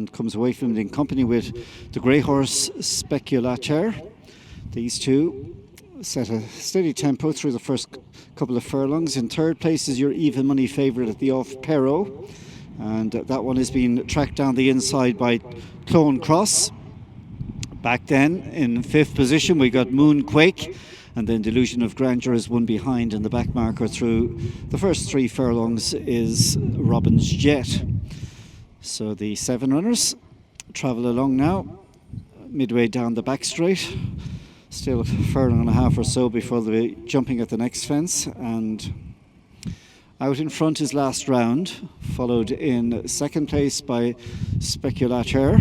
and comes away from it in company with the grey horse Speculateur. These two set a steady tempo through the first couple of furlongs. In third place is your even money favourite at the off, Perro, and that one is being tracked down the inside by Clone Cross. Back then in fifth position we got Moonquake, and then Delusion of Grandeur is one behind, and the back marker through the first three furlongs is Robin's Jet. So the seven runners travel along now, midway down the back straight. Still a furlong and a half or so before they'll be jumping at the next fence, and out in front is Last Round, followed in second place by Speculateur.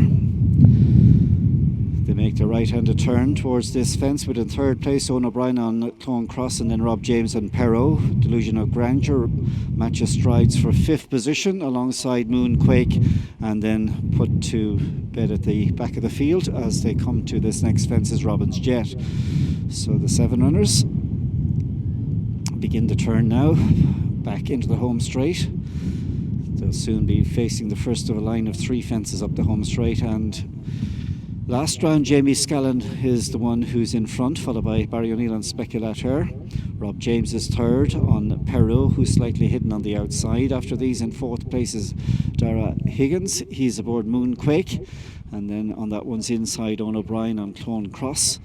They make the right-handed turn towards this fence, with in third place Owen O'Brien on Clone Cross, and then Rob James on Perro. Delusion of Grandeur matches strides for fifth position alongside Moonquake, and then put to bed at the back of the field as they come to this next fence is Robin's Jet. So the seven runners begin to turn now back into the home straight. They'll soon be facing the first of a line of three fences up the home straight, and Last Round, Jamie Scallon is the one who's in front, followed by Barry O'Neill on Speculateur. Rob James is third on Perro, who's slightly hidden on the outside. After these, in fourth place is Dara Higgins. He's aboard Moonquake. And then on that one's inside, Owen O'Brien on Clone Cross.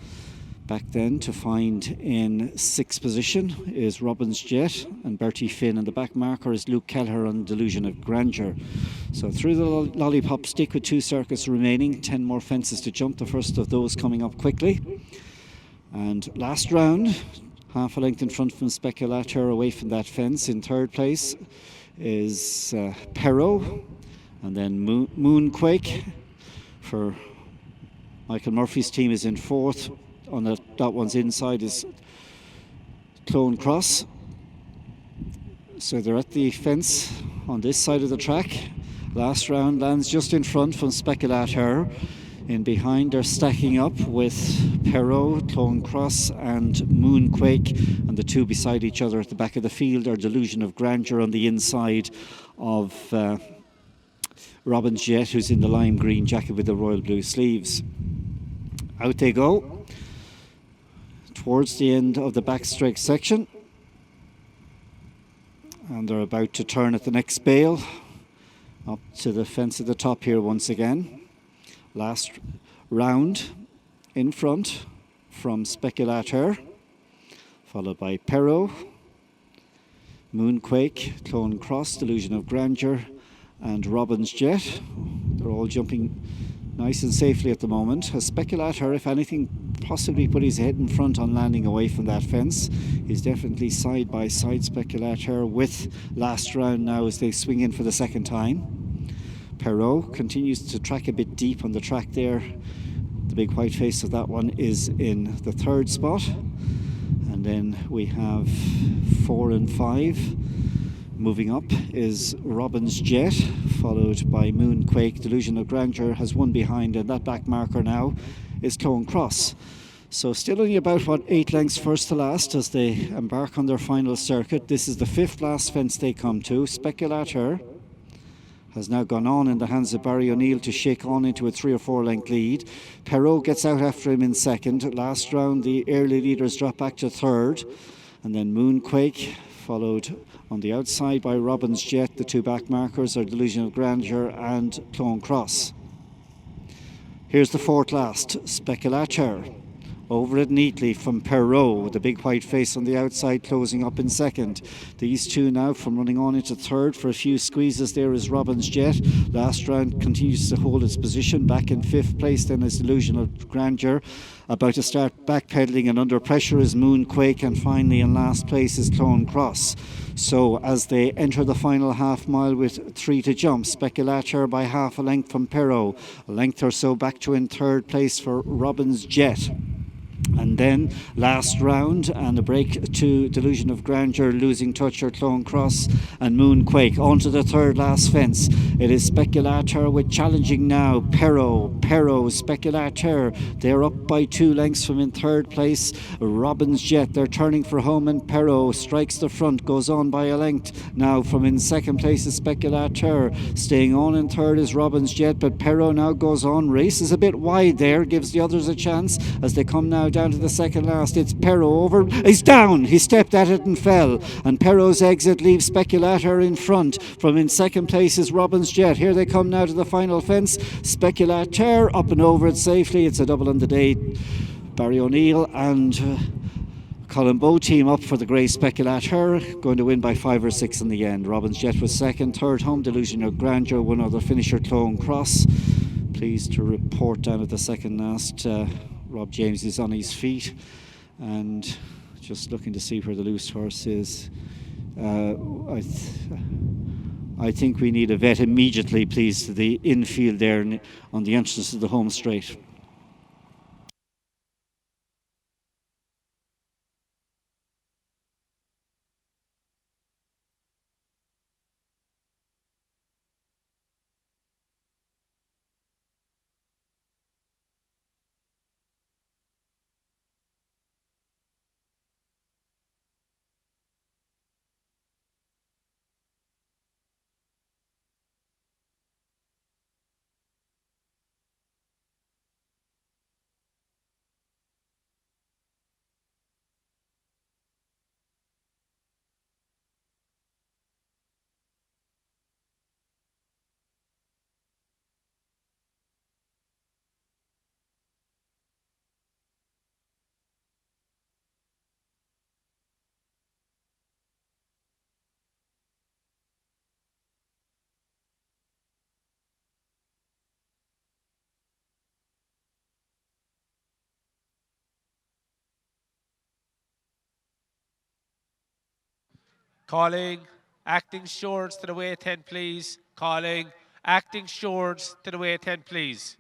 Back then to find in sixth position is Robin's Jet and Bertie Finn, and the back marker is Luke Kelleher on Delusion of Grandeur. So through the lollipop stick with two circuits remaining, 10 more fences to jump, the first of those coming up quickly. And Last Round, half a length in front from Speculateur away from that fence. In third place is Perro, and then Moonquake for Michael Murphy's team is in fourth. On that one's inside is Clone Cross. So they're at the fence on this side of the track. Last Round lands just in front from Speculateur. In behind they're stacking up with Perro, Clone Cross and Moonquake, and the two beside each other at the back of the field are Delusion of Grandeur on the inside of Robin's Jet, who's in the lime green jacket with the royal blue sleeves. Out they go towards the end of the backstraight section, and they're about to turn at the next bail up to the fence at the top here once again. Last Round in front from Speculateur, followed by Perro, Moonquake, Clone Cross, Delusion of Grandeur and Robin's Jet. They're all jumping nice and safely at the moment. A Speculateur, if anything, possibly put his head in front on landing away from that fence. He's definitely side by side Speculateur with Last Round now as they swing in for the second time. Perro continues to track a bit deep on the track there. The big white face of that one is in the third spot. And then we have 4 and 5. Moving up is Robin's Jet, followed by Moonquake. Delusion of Grandeur has one behind, and that back marker now is Clone Cross. So still only about 8 lengths first to last as they embark on their final circuit. This is the fifth last fence they come to. Speculateur has now gone on in the hands of Barry O'Neill to shake on into a 3 or 4 length lead. Perro gets out after him in second. Last Round the early leaders drop back to third, and then Moonquake followed on the outside by Robin's Jet. The two back markers are Delusion of Grandeur and Clone Cross. Here's the fourth last, Speculateur. Over it neatly from Perro, with the big white face on the outside closing up in second. These two now from running on into third for a few squeezes there is Robin's Jet. Last Round continues to hold its position. Back in fifth place then is Delusion of Grandeur. About to start backpedaling and under pressure is Moonquake, and finally in last place is Clone Cross. So as they enter the final half mile with 3 to jump, Speculateur by half a length from Perro, a length or so back to in third place for Robin's Jet. And then last round and a break to Delusion of Grandeur, Losing Touch or Clone Cross and Moonquake. On to the third last fence. It is Speculator with challenging now. Pero, Speculator. They're up by 2 lengths from in third place. Robin's Jet. They're turning for home and Pero strikes the front, goes on by a length. Now from in second place is Speculator. Staying on in third is Robin's Jet, but Pero now goes on. Races a bit wide there, gives the others a chance as they come now down to the second last. It's Pero over. He's down. He stepped at it and fell. And Pero's exit leaves Speculator in front. From in second place is Robin's Jet. Here they come now to the final fence. Speculator up and over it safely. It's a double on the day. Barry O'Neill and Colin Bowe team up for the grey Speculator, going to win by 5 or 6 in the end. Robin's Jet was second. Third home, Delusion of Grandeur. One other finisher, Clone Cross. Pleased to report down at the second last, Rob James is on his feet and just looking to see where the loose horse is. I think we need a vet immediately, please, to the infield there on the entrance to the home straight. Calling acting stewards to the way 10, please. Calling acting stewards to the way 10, please.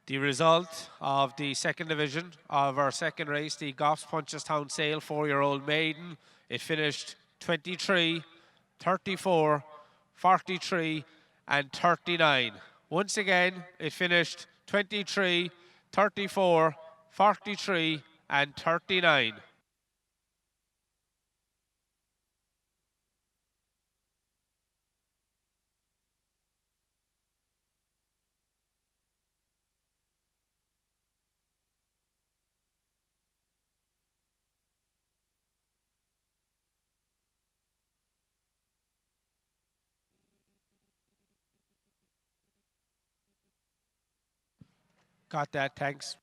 The result of the second division of our second race, the Goffs Punchestown Sale 4-year-old maiden, it finished 23, 34, 43 and 39. Once again, it finished 23, 34, 43 and 39. Got that, thanks.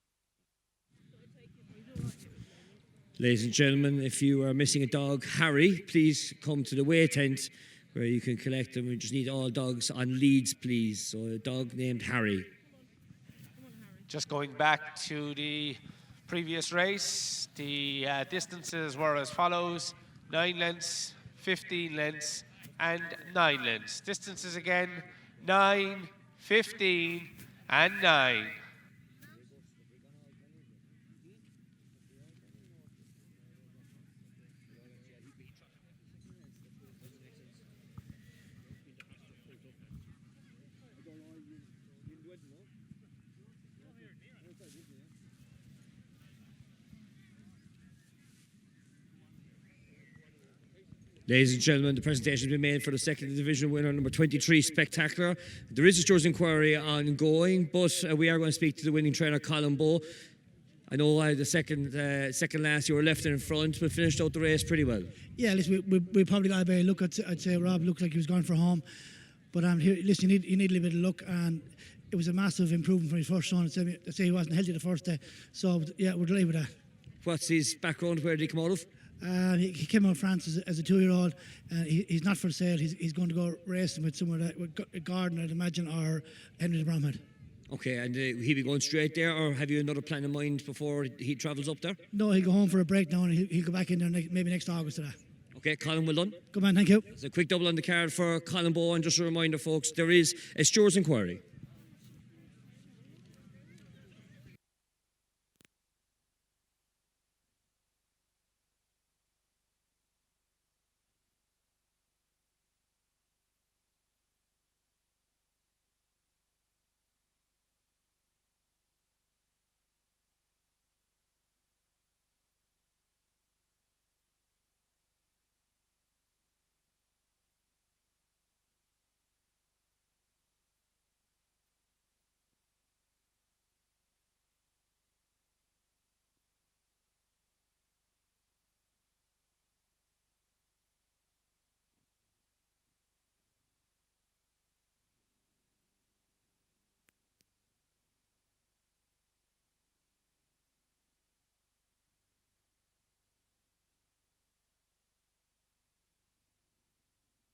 Ladies and gentlemen, if you are missing a dog, Harry, please come to the weigh tent where you can collect them. We just need all dogs on leads, please. So a dog named Harry. Just going back to the previous race, the distances were as follows: 9 lengths, 15 lengths, and 9 lengths. Distances again: 9, 15, and 9. Ladies and gentlemen, the presentation has been made for the second division winner, number 23, Spectacular. There is a stewards inquiry ongoing, but we are going to speak to the winning trainer, Colin Bowe. I know the second last you were left in front, but finished out the race pretty well. Yeah, listen, we probably got a better look. I'd say Rob looked like he was going for home. But here, listen, you need a little bit of luck. And it was a massive improvement from his first son. Say he wasn't healthy the first day. So yeah, we're delighted with that. What's his background? Where did he come out of? He came out of France as a 2-year-old. He's not for sale. He's going to go racing with somewhere with Gordon, I'd imagine, or Henry de Bromhead. Okay, and he'll be going straight there, or have you another plan in mind before he travels up there? No, he'll go home for a break now, and he'll go back in there maybe next August to that. Okay, Colin, well done. Good man, thank you. It's a quick double on the card for Colin Bowe, and just a reminder, folks, there is a Stewards inquiry.